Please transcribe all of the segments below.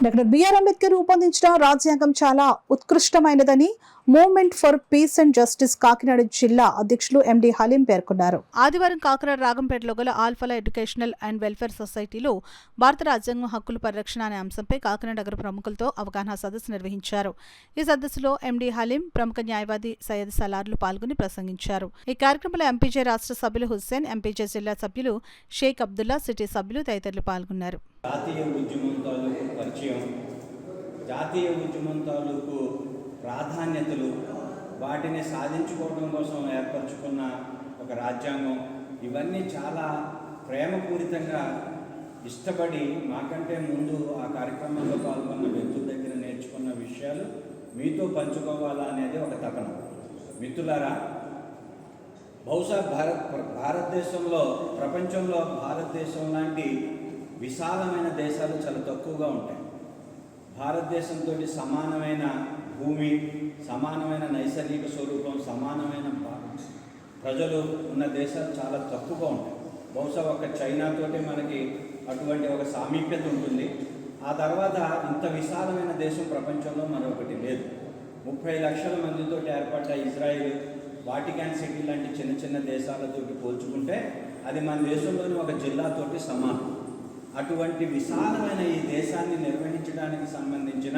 Doctor BR Ambedkar రూపొందించిన రాజ్యాంగం చాలా ఉత్కృష్టమైనదని movement for peace and justice Kakinada జిల్లా అధ్యక్షులు ఎండి హలీం పేర్కొన్నారు. ఆదివారం కాకినాడ రాగంపేటలో గల ఆల్ఫలా ఎడ్యుకేషనల్ అండ్ వెల్ఫేర్ సొసైటీలో భారత రాజ్యాంగం హక్కుల పరిరక్షణ అనే అంశంపై కాకినాడ నగర ప్రముఖులతో అవగాహన సదస్సు నిర్వహించారు. ఈ సదస్సులో ఎండి హలీం, ప్రముఖ న్యాయవాది సయ్యద్ సలార్లు పాల్గొని ప్రసంగించారు. ఈ కార్యక్రమంలో ఎంపీజే రాష్ట్ర సభ్యులు హుస్సేన్, ఎంపీజే జిల్లా సభ్యులు షేక్ అబ్దుల్లా, సిటీ సభ్యులు తదితరులు పాల్గొన్నారు. జాతీయ ఉద్యమం తాలూకు పరిచయం, జాతీయ ఉద్యమం తాలూకు ప్రాధాన్యతలు, వాటిని సాధించుకోవడం కోసం ఏర్పరచుకున్న ఒక రాజ్యాంగం, ఇవన్నీ చాలా ప్రేమపూరితంగా ఇష్టపడి మాకంటే ముందు ఆ కార్యక్రమంలో పాల్గొన్న వ్యక్తుల దగ్గర నేర్చుకున్న విషయాలు మీతో పంచుకోవాలా అనేది ఒక తపన. మిత్రులారా, బహుశా భారతదేశంలో, ప్రపంచంలో భారతదేశం లాంటి విశాలమైన దేశాలు చాలా తక్కువగా ఉంటాయి. భారతదేశంతో సమానమైన భూమి, సమానమైన నైసర్గిక స్వరూపం, సమానమైన ప్రజలు ఉన్న దేశాలు చాలా తక్కువగా ఉంటాయి. బహుశా ఒక చైనాతోటి మనకి అటువంటి ఒక సామీప్యత ఉంటుంది. ఆ తర్వాత ఇంత విశాలమైన దేశం ప్రపంచంలో మరొకటి లేదు. 30 లక్షల మందితో ఏర్పడ్డ ఇజ్రాయిల్, వాటికాన్ సిటీ లాంటి చిన్న చిన్న దేశాలతోటి పోల్చుకుంటే అది మన దేశంలోని ఒక జిల్లాతోటి సమానం. అటువంటి విశాలమైన ఈ దేశాన్ని నిర్వహించడానికి సంబంధించిన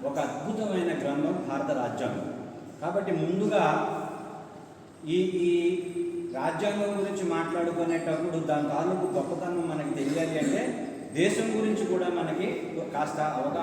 ఒక అద్భుతమైన గ్రంథం భారత రాజ్యాంగం. కాబట్టి ముందుగా ఈ రాజ్యాంగం గురించి మాట్లాడుకునేటప్పుడు దాని తాలూకు గొప్పతనం మనకి తెలియాలి అంటే దేశం గురించి కూడా మనకి కాస్త అవగాహన